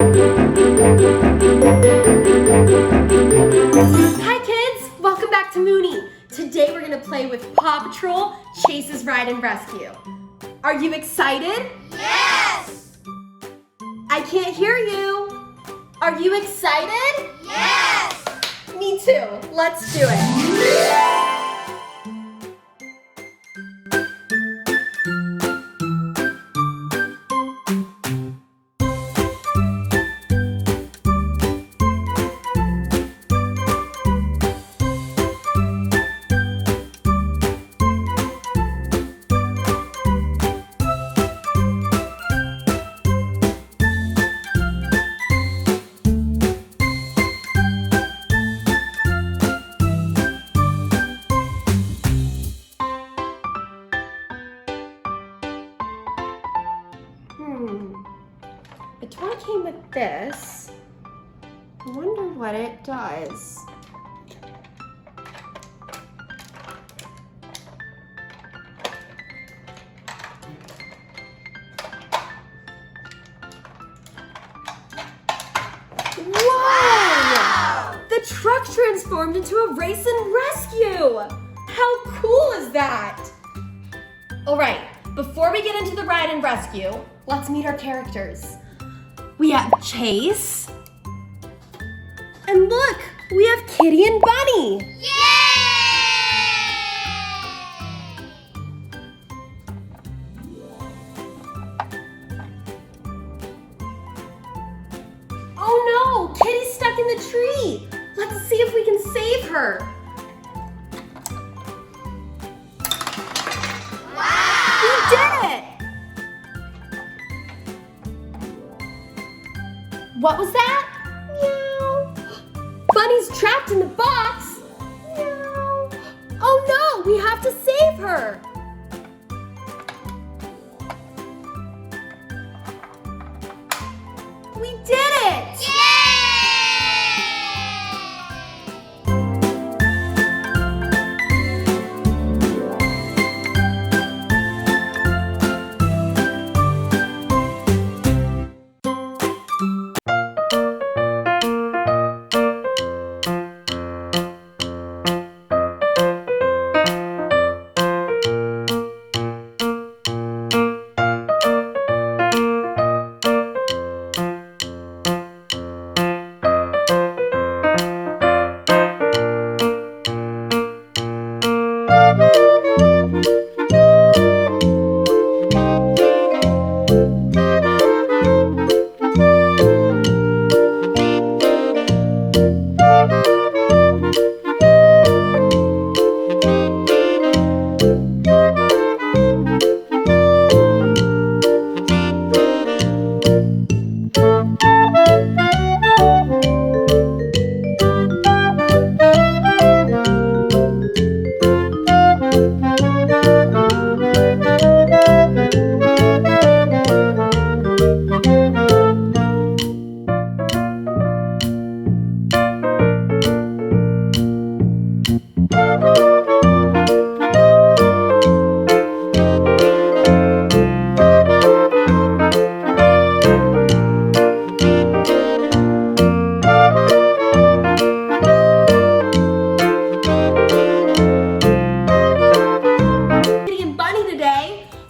Hi kids, welcome back to Moony. Today we're gonna play with Paw Patrol, Chase's Ride and Rescue. Are you excited? Yes! I can't hear you. Are you excited? Yes! Me too. Let's do it. The toy came with this. I wonder what it does. Wow! The truck transformed into a race and rescue! How cool is that? All right, before we get into the ride and rescue, let's meet our characters. We have Chase. And look, we have Kitty and Bunny. Yay! Oh no, Kitty's stuck in the tree. Let's see if we can save her. Wow! We did it! What was that? Meow. Bunny's trapped in the box. Meow. Oh no, we have to save her. We did it! Yay!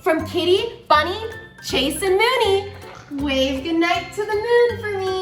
From Kitty, Bunny, Chase, and Moony. Wave goodnight to the moon for me.